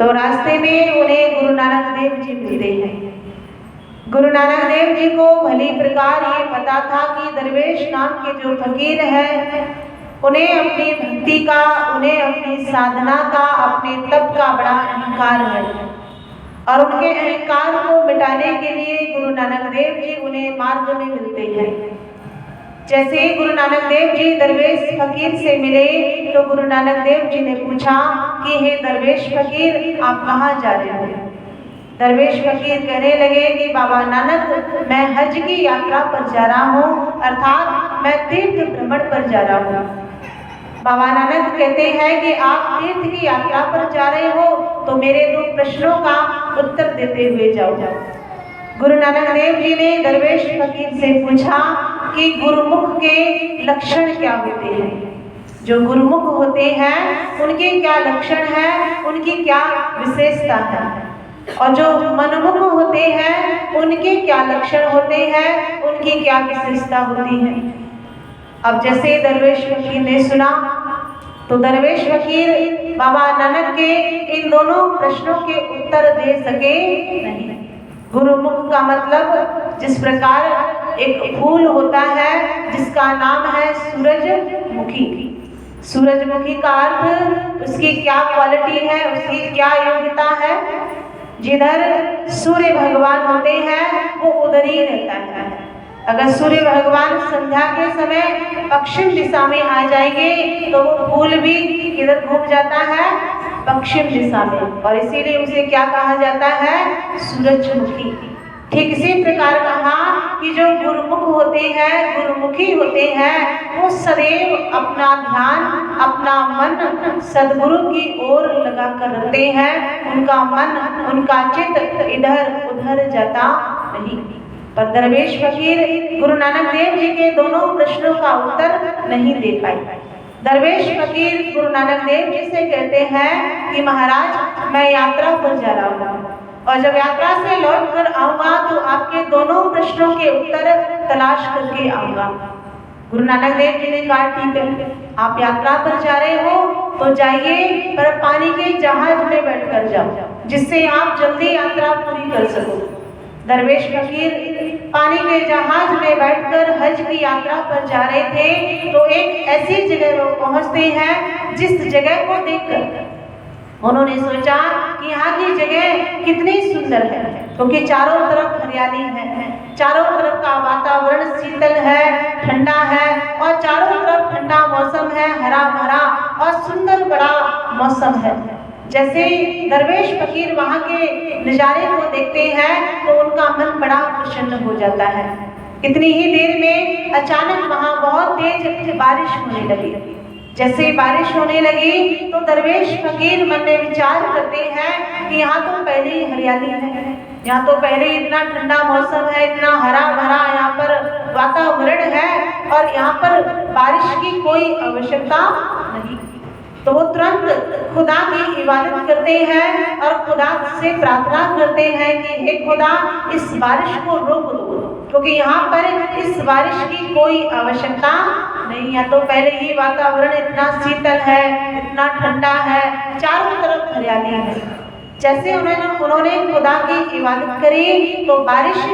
तो रास्ते में उन्हें गुरु नानक देव जी मिलते हैं। गुरु नानक देव जी को भली प्रकार ये पता था कि दरवेश नाम के जो फकीर हैं उन्हें अपनी भक्ति का, उन्हें अपनी साधना का, अपने तप का बड़ा अहंकार है और उनके अहंकार को मिटाने के लिए गुरु नानक देव जी उन्हें मार्ग में मिलते हैं। जैसे ही गुरु नानक देव जी दरवेश फकीर से मिले तो गुरु नानक देव जी ने पूछा कि हे दरवेश फकीर, आप कहाँ जा रहे हो? दरवेश फकीर कहने लगे कि बाबा नानक, मैं हज की यात्रा पर जा रहा हूँ, अर्थात मैं तीर्थ भ्रमण पर जा रहा हूँ। बाबा नानक कहते हैं कि आप तीर्थ की यात्रा पर जा रहे हो तो मेरे 2 प्रश्नों का उत्तर देते हुए जाओ। गुरु नानक देव जी ने दरवेश फकीर से पूछा कि गुरुमुख के लक्षण क्या होते हैं? जो गुरुमुख होते हैं उनके क्या लक्षण हैं, उनकी क्या विशेषता है, और जो मनमुख होते हैं उनके क्या लक्षण होते हैं, उनकी क्या विशेषता होती है। अब जैसे दरवेश फकीर ने सुना तो दरवेश फकीर बाबा नानक के इन दोनों प्रश्नों के उत्तर दे सके नहीं। गुरुमुख का मतलब, जिस प्रकार एक फूल होता है जिसका नाम है सूरजमुखी। सूरजमुखी का अर्थ उसकी क्या क्वालिटी है, उसकी क्या योग्यता है। जिधर सूर्य भगवान होते हैं वो उधर ही रहता है। अगर सूर्य भगवान संध्या के समय पश्चिम दिशा में आ जाएंगे तो वो फूल भी किधर घूम जाता है? पश्चिम दिशा में, और इसीलिए उसे क्या कहा जाता है? सूरजमुखी। ठीक इसी प्रकार कहा कि जो गुरुमुख होते हैं, गुरुमुखी होते हैं, वो सदैव अपना ध्यान, अपना मन सदगुरु की ओर लगा कर रखते हैं। उनका मन, उनका चित्त इधर उधर जाता नहीं। पर दरवेश फकीर गुरु नानक देव जी के दोनों प्रश्नों का उत्तर नहीं दे पाए। दरवेश फकीर गुरु नानक देव जी से कहते हैं कि महाराज, मैं यात्रा पर जा रहा हूँ और जब यात्रा से लौट कर आऊंगा तो आपके दोनों प्रश्नों के उत्तर तलाश करके आऊंगा। गुरु नानक देव जी ने कहा ठीक है, आप यात्रा पर जा रहे हो तो जाइए, पर पानी के जहाज में बैठकर जाओ जिससे आप जल्दी यात्रा पूरी कर सको। दरवेश फकीर पानी के जहाज में बैठकर हज की यात्रा पर जा रहे थे तो एक ऐसी जगह वो पहुंचते हैं जिस जगह को देखकर उन्होंने सोचा कि यहाँ की जगह कितनी सुंदर है, क्योंकि चारों तरफ हरियाली है, चारों तरफ का वातावरण शीतल है, ठंडा है, और चारों तरफ ठंडा मौसम है, हरा भरा और सुंदर बड़ा मौसम है। जैसे दरवेश फकीर वहाँ के नज़ारे को देखते हैं तो उनका मन बड़ा प्रसन्न हो जाता है। इतनी ही देर में अचानक वहाँ बहुत तेज बारिश होने लगी। जैसे बारिश होने लगी तो दरवेश फकीर मन में विचार करते हैं कि यहाँ तो पहले ही हरियाली है, यहाँ तो पहले ही इतना ठंडा मौसम है, इतना हरा भरा यहाँ पर वातावरण है, और यहाँ पर बारिश की कोई आवश्यकता नहीं। तो वो तुरंत खुदा की इबादत करते हैं और खुदा से प्रार्थना करते हैं कि हे खुदा, इस बारिश को रोक दो, क्योंकि यहाँ पर इस बारिश की कोई आवश्यकता नहीं है। तो पहले ही वातावरण इतना शीतल है, इतना ठंडा है, चारों तरफ हरियाली है। जैसे उन्होंने खुदा की इबादत करी तो बारिश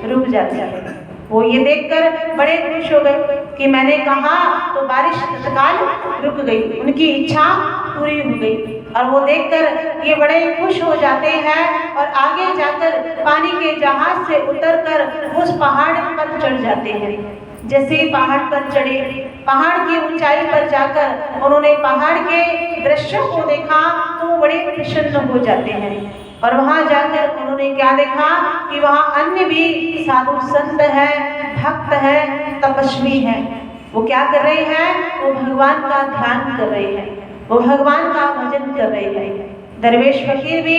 रुक जाती है। वो ये देखकर बड़े खुश हो गए कि मैंने कहा तो बारिश तत्काल रुक गई, उनकी इच्छा पूरी हो गई। और वो देखकर ये बड़े खुश हो जाते हैं और आगे जाकर पानी के जहाज से उतरकर उस पहाड़ पर चढ़ जाते हैं। जैसे ही पहाड़ पर चढ़े, पहाड़ की ऊंचाई पर जाकर उन्होंने पहाड़ के दृश्यों को देखा तो वो बड़े प्रसन्न हो जाते हैं। और वहां जाकर उन्होंने क्या देखा कि वहां अन्य भी साधु संत हैं, भक्त हैं, तपस्वी हैं। वो क्या कर रहे हैं? वो भगवान का ध्यान कर रहे हैं, वो भगवान का भजन कर रहे हैं। दरवेश फकीर भी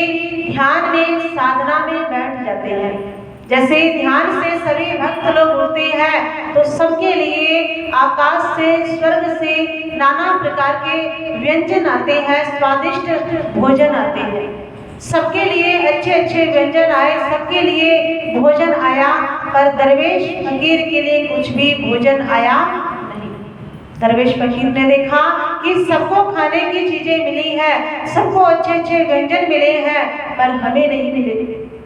ध्यान में, साधना में बैठ जाते हैं। जैसे ध्यान से सभी भक्त लोग उठते हैं तो सबके लिए आकाश से, स्वर्ग से नाना प्रकार के व्यंजन आते हैं, स्वादिष्ट भोजन आते हैं। सबके लिए अच्छे अच्छे व्यंजन आए, सबके लिए भोजन आया, पर दरवेश फकीर के लिए कुछ भी भोजन आया नहीं। दरवेश फकीर ने देखा कि सबको खाने की चीजें मिली है, सबको अच्छे अच्छे व्यंजन मिले हैं, पर हमें नहीं मिले।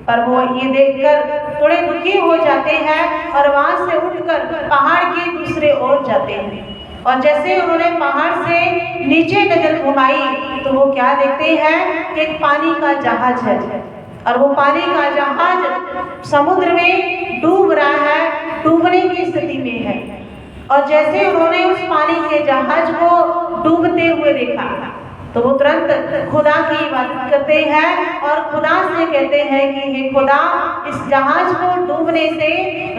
पर वो ये देखकर थोड़े दुखी हो जाते हैं और वहां से उठकर पहाड़ की दूसरे ओर जाते हैं। और जैसे उन्होंने पहाड़ से नीचे नजर घुमाई तो वो क्या देखते हैं कि एक पानी का जहाज है, और वो पानी का जहाज समुद्र में डूब रहा है, डूबने की स्थिति में है। और जैसे उन्होंने उस पानी के जहाज को डूबते हुए देखा तो वो तुरंत खुदा की इबादत करते हैं और खुदा से कहते हैं कि हे खुदा, इस जहाज को डूबने से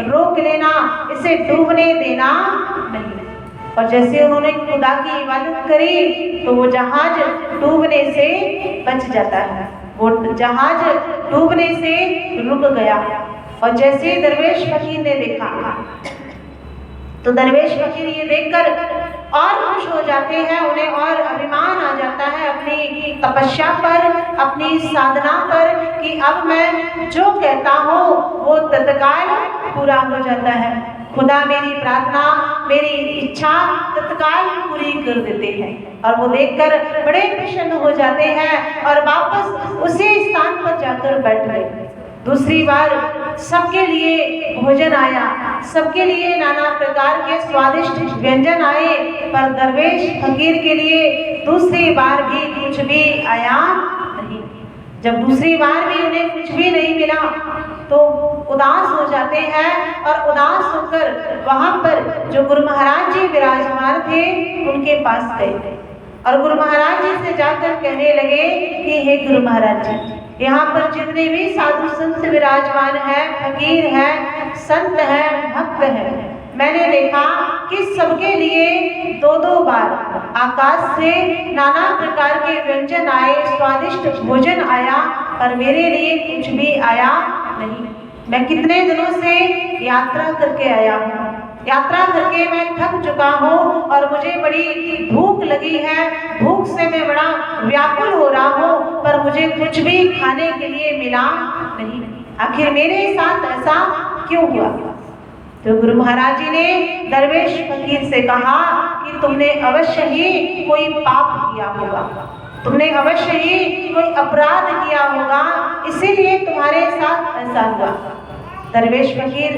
रोक लेना, इसे डूबने देना नहीं। और जैसे उन्होंने खुदा की इबादत करी तो वो जहाज डूबने से बच जाता है, वो जहाज डूबने से रुक गया। और जैसे दरवेश फकीर ने देखा तो दरवेश फकीर ये देखकर और खुश हो जाते हैं, उन्हें और अभिमान आ जाता है अपनी तपस्या पर, अपनी साधना पर, कि अब मैं जो कहता हूँ वो तत्काल पूरा हो जाता है। खुदा मेरी प्रार्थना, मेरी इच्छा तत्काल पूरी कर देते हैं। और वो देखकर बड़े प्रसन्न हो जाते हैं और वापस उसी स्थान पर जाकर बैठ गए। दूसरी बार सबके लिए भोजन आया, सबके लिए नाना प्रकार के स्वादिष्ट व्यंजन आए, पर दरवेश फकीर के लिए दूसरी बार भी कुछ भी आया नहीं। जब दूसरी बार भी उन्हें कुछ भी नहीं मिला तो उदास हो जाते हैं और उदास होकर वहां पर जो गुरु महाराज जी विराजमान थे उनके पास गए और गुरु महाराज जी से जाकर कहने लगे कि हे गुरु महाराज जी, यहाँ पर जितने भी साधु संत विराजमान हैं, फकीर हैं, संत हैं, भक्त हैं, मैंने देखा कि सबके लिए दो दो बार आकाश से नाना प्रकार के व्यंजन आए, स्वादिष्ट भोजन आया, पर मेरे लिए कुछ भी आया नहीं। मैं कितने दिनों से यात्रा करके आया हूँ, यात्रा करके मैं थक चुका हूँ और मुझे बड़ी भूख लगी है, भूख से मैं बड़ा व्याकुल हो रहा हूँ, पर मुझे कुछ भी खाने के लिए मिला नहीं। आखिर मेरे साथ ऐसा क्यों हुआ? तो गुरु महाराज जी ने दरवेश फकीर से कहा कि तुमने अवश्य ही कोई पाप किया होगा, तुमने अवश्य ही कोई अपराध किया होगा, इसीलिए तुम्हारे साथ ऐसा हुआ। दरवेश फकीर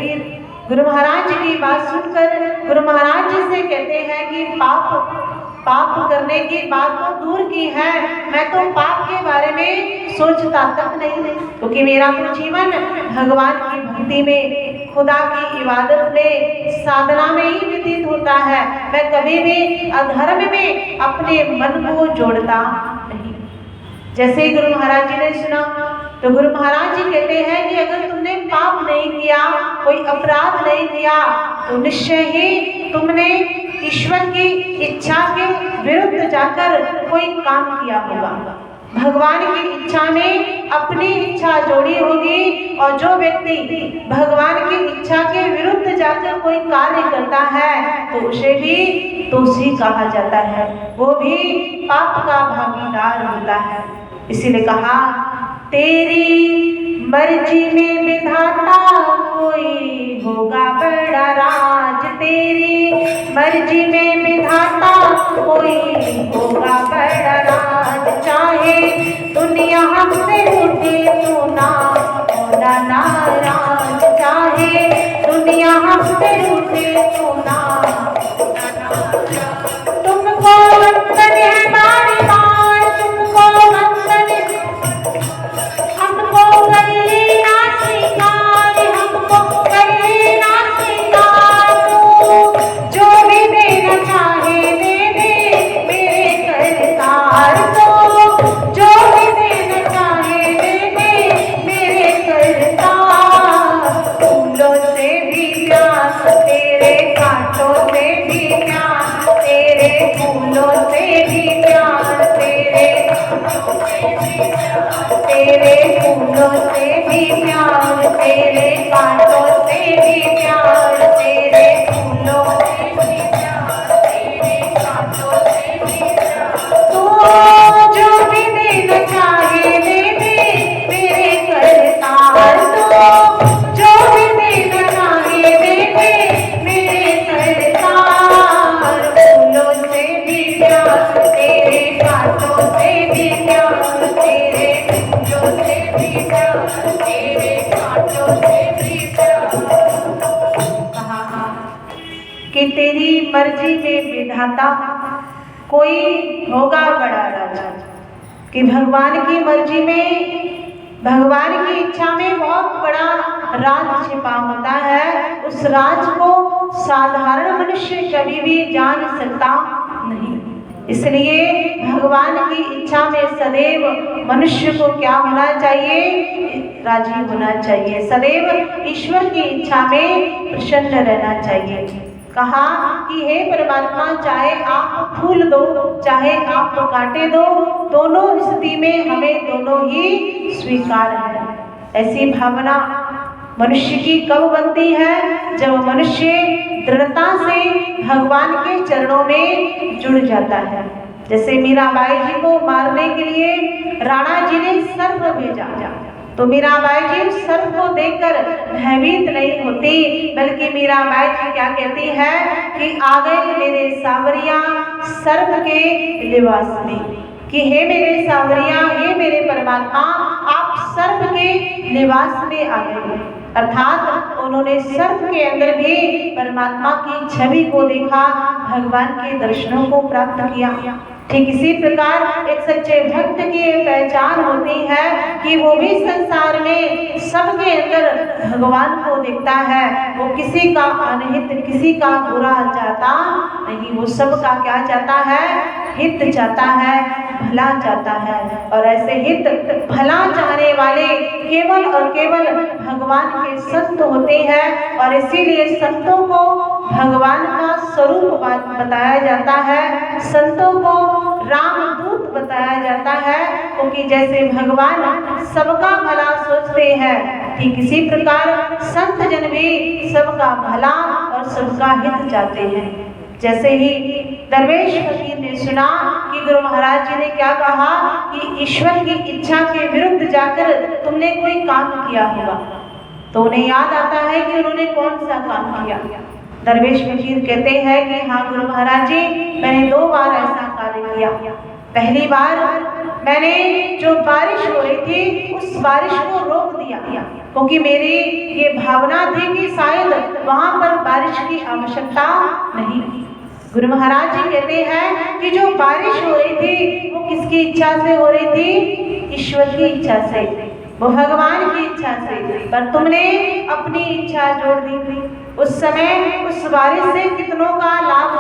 गुरु महाराज जी की बात सुनकर गुरु महाराज जी से कहते हैं कि पाप करने की बात तो दूर की है, मैं तो पाप के बारे में सोचता तक नहीं, क्योंकि मेरा तो जीवन भगवान की भक्ति में, खुदा की इबादत में, साधना में ही व्यतीत होता है। मैं कभी भी अधर्म में अपने मन को जोड़ता नहीं। जैसे ही गुरु महाराज जी ने सुना तो गुरु महाराज जी कहते हैं कि अगर तुमने पाप नहीं किया, कोई अपराध नहीं किया, तो निश्चय ही तुमने ईश्वर की इच्छा के विरुद्ध जाकर कोई काम किया होगा, भगवान की इच्छा में अपनी इच्छा जोड़ी होगी। और जो व्यक्ति भगवान की इच्छा के विरुद्ध जाकर कोई कार्य करता है तो उसे भी दोषी कहा जाता है, वो भी पाप का भागीदार होता है। इसीलिए कहा, तेरी मर्जी में विधाता कोई होगा बड़ा राज, तेरी मर्जी में विधाता कोई होगा बड़ा राज। चाहे दुनिया हमसे उठे तो ना होना नाराज, चाहे दुनिया हमसे उठे तो ना होना नाराज। तुमको वंदन है बारी बार, तुमको वंदन, हमको कर लेना स्वीकार, हमको कर लेना स्वीकार। तू जो भी देना चाहे दे दे मेरे करतार, तो जो भी देना चाहे दे दे मेरे करतार। फूलों से भी प्यास, तेरे कांटों से भी प्यास, तेरे फूलों से भी प्यास, तेरे कांटों से भी प्यास, तेरे फूलों से भी प्यार, तेरे कांटों से भी प्यार, तेरे फूलों से भी प्यार, तेरे कांटों से भी प्यार। तू जो भी देना चाहे दे दे मेरे करतार, तू जो भी देना चाहे दे दे मेरे करतार। मर्जी में विधाता, कोई होगा बड़ा राजा। कि भगवान की मर्जी में, भगवान की इच्छा में बहुत बड़ा राज छिपा होता है। उस राज को साधारण मनुष्य कभी भी जान सकता नहीं। इसलिए भगवान की इच्छा में सदैव मनुष्य को क्या होना चाहिए? राजी होना चाहिए। सदैव ईश्वर की इच्छा में प्रसन्न रहना चाहिए। कहा कि हे परमात्मा, चाहे आप फूल दो, चाहे आप कांटे दो, दोनों स्थिति में हमें दोनों ही स्वीकार है। ऐसी भावना मनुष्य की कब बनती है? जब मनुष्य दृढ़ता से भगवान के चरणों में जुड़ जाता है। जैसे मीराबाई जी को मारने के लिए राणा जी ने सर्प भेजा, तो मीराबाई जी सर्प को देखकर भयभीत नहीं होती, बल्कि मीराबाई जी क्या कहती है कि आ गए मेरे सावरिया सर्प के लिबास में। कि हे मेरे सावरिया, हे मेरे परमात्मा, आप सर्प के निवास में आ गए। अर्थात उन्होंने सर्प के अंदर भी परमात्मा की छवि को देखा, भगवान के दर्शनों को प्राप्त किया। ठीक इसी प्रकार एक सच्चे भक्त की पहचान होती है कि वो भी संसार में सबके अंदर भगवान को देखता है। वो किसी का अनहित, किसी का बुरा चाहता नहीं, वो सबका क्या चाहता है? हित चाहता है, भला चाहता है। और ऐसे हित भला चाहने वाले केवल और केवल भगवान के संत होते हैं। और इसीलिए संतों को भगवान का स्वरूप बताया जाता है, संतों को रामदूत बताया जाता है, क्योंकि जैसे भगवान सबका भला सोचते हैं, ठीक इसी प्रकार संत जन भी सबका भला और सबका हित चाहते हैं। जैसे ही दरवेश फकीर ने सुना कि गुरु महाराज जी ने क्या कहा कि ईश्वर की इच्छा के विरुद्ध जाकर तुमने कोई काम किया होगा, तो उन्हें याद आता है कि उन्होंने कौन सा काम किया। दरवेश फकीर कहते हैं कि हाँ गुरु महाराज जी, मैंने 2 बार ऐसा कार्य किया। पहली बार मैंने जो बारिश हो रही थी उस बारिश को रोक दिया, क्योंकि मेरी ये भावना थी कि शायद वहां पर बारिश की आवश्यकता नहीं। गुरु महाराज जी कहते हैं कि जो बारिश हो रही थी वो किसकी इच्छा से हो रही थी? ईश्वर की इच्छा से, वो भगवान की इच्छा से, पर तुमने अपनी इच्छा जोड़ दी थी। उस समय उस बारिश से कितनों का लाभ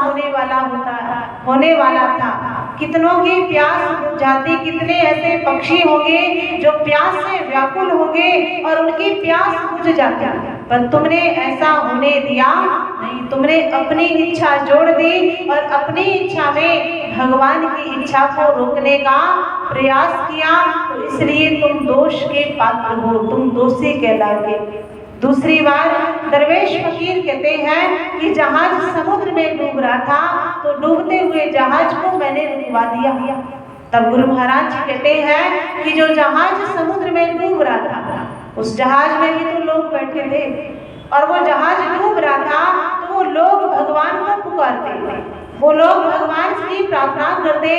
होने वाला था, कितनों की प्यास बुझ जाती, कितने ऐसे पक्षी होंगे जो प्यास से व्याकुल होंगे और उनकी प्यास बुझ जाती, पर तुमने ऐसा होने दिया नहीं। तुमने अपनी इच्छा जोड़ दी और अपनी इच्छा में भगवान की इच्छा को रोकने का प्रयास किया, तो इसलिए तुम दोष के पात्र हो, तुम दोषी कहलाओगे। दूसरी बार दरवेश फकीर कहते हैं कि जहाज समुद्र में डूब रहा था, तो डूबते हुए जहाज को मैंने रुकवा दिया। तब गुरु महाराज जी कहते हैं कि जो जहाज समुद्र में डूब रहा था, उस जहाज में भी तो लोग बैठे थे, और वो जहाज डूब रहा था तो वो लोग भगवान को पुकारते थे, वो लोग भगवान की प्रार्थना करते,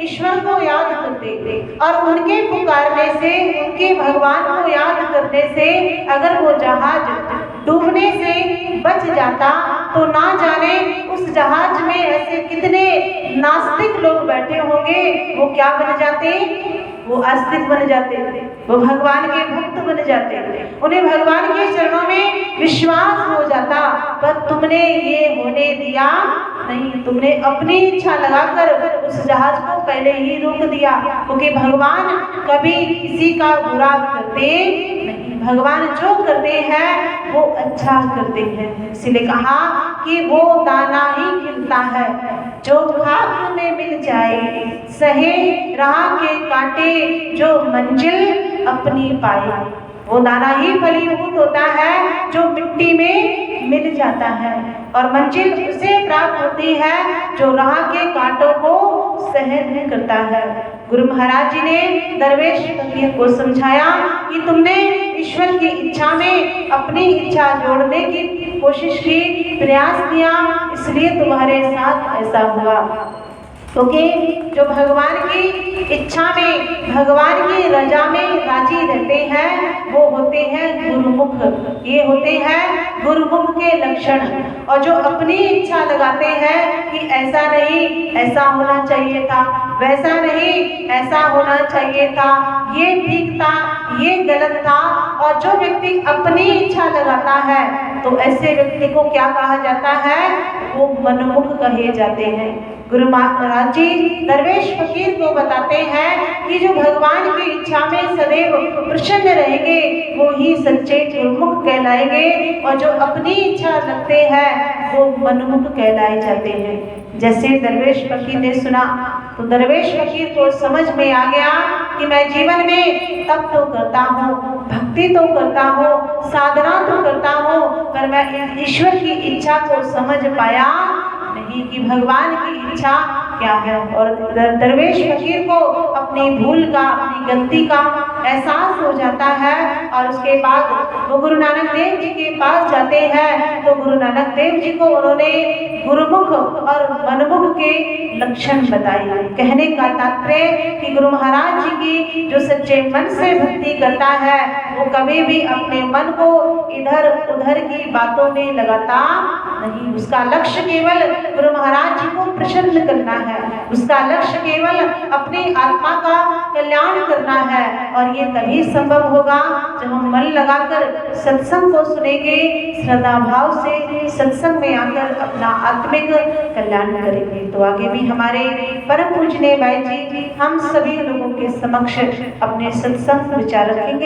ईश्वर को याद करते, और उनके पुकारने से, उनके भगवान को याद करने से अगर वो जहाज डूबने से बच जाता, तो ना जाने उस जहाज में ऐसे कितने नास्तिक लोग बैठे होंगे, वो क्या बन जाते? वो आस्तिक बन जाते, वो भगवान के भक्त बन जाते, उन्हें भगवान के चरणों में विश्वास हो जाता। पर तुमने ये होने दिया नहीं, तुमने अपनी इच्छा लगाकर उस जहाज को पहले ही रोक दिया, क्योंकि भगवान कभी किसी का बुरा करते नहीं, भगवान जो करते हैं वो अच्छा करते हैं। इसलिए कहा कि वो दाना ही खिलता है जो खाक में मिल जाए, सहे राह के कांटे जो मंजिल अपनी पाए। वो दाना ही फलीभूत होता है जो मिट्टी में मिल जाता है, और मंजिल उसे प्राप्त होती है जो राह के कांटों को सहन करता है। गुरु महाराज जी ने दरवेश फकीर को समझाया कि तुमने ईश्वर की इच्छा में अपनी इच्छा जोड़ने की कोशिश की, प्रयास किया, इसलिए तुम्हारे साथ ऐसा हुआ। क्योंकि जो भगवान की इच्छा में, भगवान की रजा में राजी रहते हैं वो होते हैं गुरुमुख। ये होते हैं गुरुमुख के लक्षण। और जो अपनी इच्छा लगाते हैं कि ऐसा नहीं, ऐसा होना चाहिए था, वैसा नहीं, ऐसा होना चाहिए था, ये ठीक था, ये गलत था, और जो व्यक्ति अपनी इच्छा लगाता है तो ऐसे व्यक्ति को क्या कहा जाता है? वो मनमुख कहे जाते हैं। गुरु महाराज जी दरवेश फकीर को बताते हैं कि जो भगवान की इच्छा में सदैव प्रसन्न रहेंगे वो ही सच्चे गुरुमुख कहलाएंगे, और जो अपनी इच्छा रखते हैं वो मनमुख कहलाए जाते हैं। जैसे दरवेश फकीर ने सुना तो दरवेश फकीर को समझ में आ गया कि मैं जीवन में तप तो करता हूँ, भक्ति तो करता हूँ, साधना तो करता हूँ, पर मैं ईश्वर की इच्छा को समझ पाया नहीं कि भगवान की इच्छा क्या है। और दरवेश फकीर को अपनी भूल का, अपनी गलती का एहसास हो जाता है, और उसके बाद वो गुरु नानक देव जी के पास जाते हैं। तो गुरु नानक देव जी को उन्होंने गुरुमुख और मनमुख के लक्षण बताए। कहने का तात्पर्य कि गुरु महाराज जी की जो सच्चे मन से भक्ति करता है वो कभी भी अपने मन को इधर उधर की बातों में लगाता नहीं। उसका लक्ष्य केवल गुरु महाराज जी को प्रसन्न करना है, उसका लक्ष्य केवल अपनी आत्मा का कल्याण करना है। और ये तभी संभव होगा जब हम मन लगाकर सत्संग को सुनेंगे, श्रद्धा भाव से सत्संग में आकर अपना आत्मिक कल्याण करेंगे। तो आगे भी हमारे परम पूजनीय भाई जी हम सभी लोगों के समक्ष अपने सत्संग विचार रखेंगे।